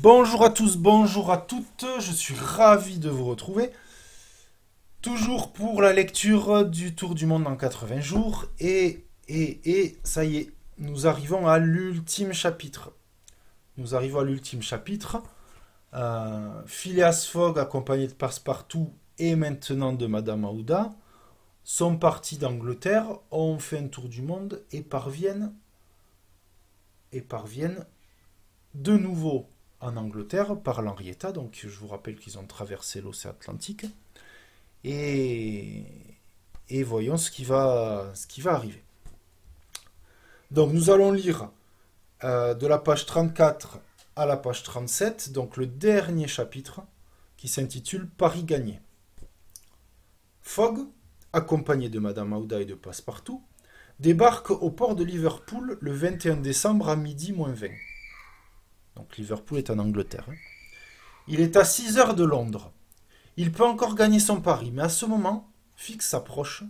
Bonjour à tous, bonjour à toutes, je suis ravi de vous retrouver. Toujours pour la lecture du Tour du Monde en 80 jours. Et ça y est, nous arrivons à l'ultime chapitre. Nous arrivons à l'ultime chapitre. Phileas Fogg, accompagné de Passepartout et maintenant de Madame Aouda, sont partis d'Angleterre, ont fait un tour du monde et parviennent de nouveau en Angleterre par l'Henrietta. Donc je vous rappelle qu'ils ont traversé l'océan Atlantique. Et, et voyons ce qui va arriver. Donc nous allons lire de la page 34 à la page 37, donc le dernier chapitre qui s'intitule Paris gagné. Fogg, accompagné de Madame Aouda et de Passepartout, débarque au port de Liverpool le 21 décembre à midi moins 20. Donc Liverpool est en Angleterre. Il est à 6 heures de Londres. Il peut encore gagner son pari, mais à ce moment, Fix s'approche,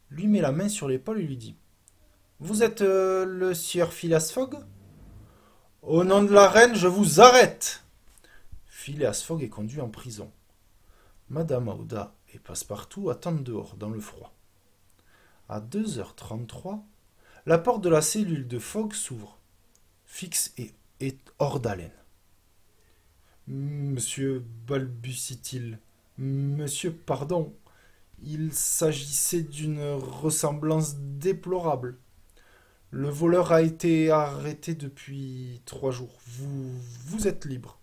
lui met la main sur l'épaule et lui dit: Vous êtes le sieur Phileas Fogg? Au nom de la reine, je vous arrête! Phileas Fogg est conduit en prison. Madame Aouda et Passepartout attendent dehors, dans le froid. À 2h33, la porte de la cellule de Fogg s'ouvre. Fix est hors d'haleine. Monsieur, balbutie-t-il. Monsieur, pardon. Il s'agissait d'une ressemblance déplorable. Le voleur a été arrêté depuis 3 jours. Vous êtes libre.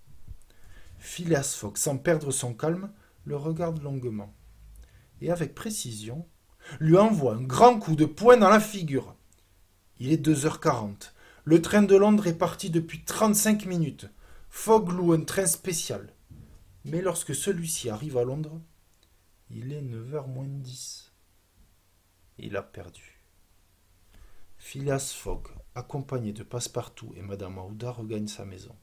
Phileas Fogg, sans perdre son calme, le regarde longuement. Et avec précision, lui envoie un grand coup de poing dans la figure. Il est 2h40. Le train de Londres est parti depuis 35 minutes. Fogg loue un train spécial. Mais lorsque celui-ci arrive à Londres, il est 9h moins 10. Il a perdu. Phileas Fogg, accompagné de Passepartout et Madame Aouda, regagne sa maison.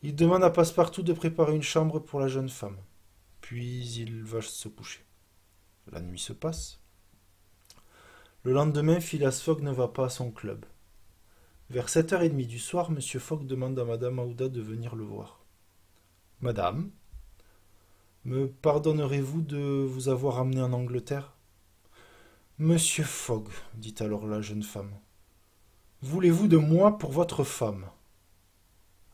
Il demande à Passepartout de préparer une chambre pour la jeune femme. Puis il va se coucher. La nuit se passe. Le lendemain, Phileas Fogg ne va pas à son club. Vers 7h30 du soir, M. Fogg demande à Madame Aouda de venir le voir. Madame, me pardonnerez-vous de vous avoir amené en Angleterre? Monsieur Fogg, dit alors la jeune femme, voulez-vous de moi pour votre femme?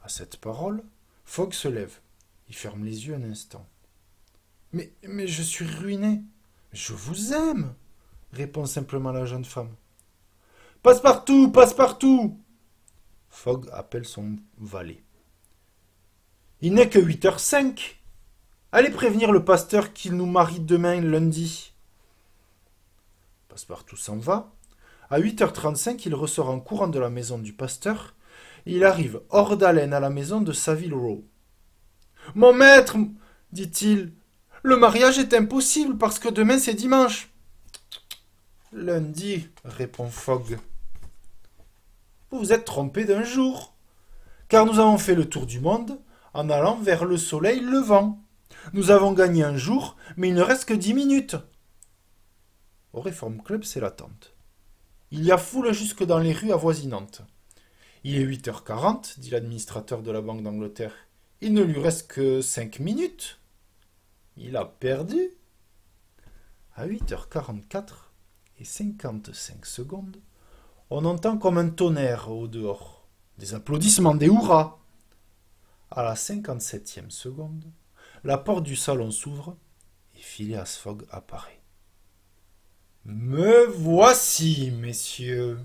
À cette parole, Fogg se lève. Il ferme les yeux un instant. Mais je suis ruiné. Je vous aime, répond simplement la jeune femme. Passepartout, Passepartout! Fogg appelle son valet. Il n'est que 8h05. Allez prévenir le pasteur qu'il nous marie demain lundi. Passepartout s'en va. À 8h35, il ressort en courant de la maison du pasteur. Il arrive hors d'haleine à la maison de Savile Row. Mon maître, dit-il, le mariage est impossible parce que demain c'est dimanche. Lundi, répond Fogg. Vous vous êtes trompé d'un jour, car nous avons fait le tour du monde en allant vers le soleil levant. Nous avons gagné un jour, mais il ne reste que 10 minutes. Au Reform Club, c'est l'attente. Il y a foule jusque dans les rues avoisinantes. Il est 8h40, dit l'administrateur de la Banque d'Angleterre. Il ne lui reste que 5 minutes. Il a perdu. À 8h44 et 55 secondes, on entend comme un tonnerre au dehors. Des applaudissements, des hurrahs. À la 57e seconde, la porte du salon s'ouvre et Phileas Fogg apparaît. Me voici, messieurs.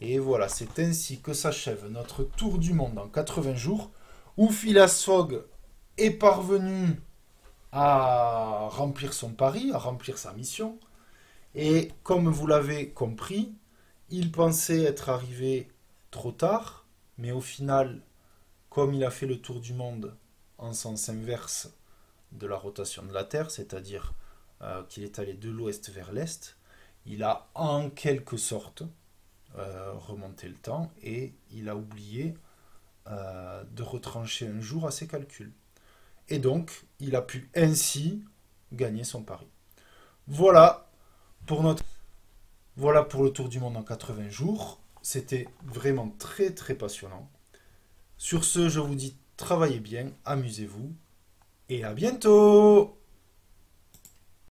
Et voilà, c'est ainsi que s'achève notre tour du monde en 80 jours, où Phileas Fogg est parvenu à remplir son pari, à remplir sa mission. Et comme vous l'avez compris, il pensait être arrivé trop tard, mais au final, comme il a fait le tour du monde en sens inverse de la rotation de la Terre, c'est-à-dire qu'il est allé de l'ouest vers l'est, il a en quelque sorte remonté le temps et il a oublié de retrancher un jour à ses calculs. Et donc, il a pu ainsi gagner son pari. Voilà pour le tour du monde en 80 jours. C'était vraiment très très passionnant. Sur ce, je vous dis travaillez bien, amusez-vous et à bientôt!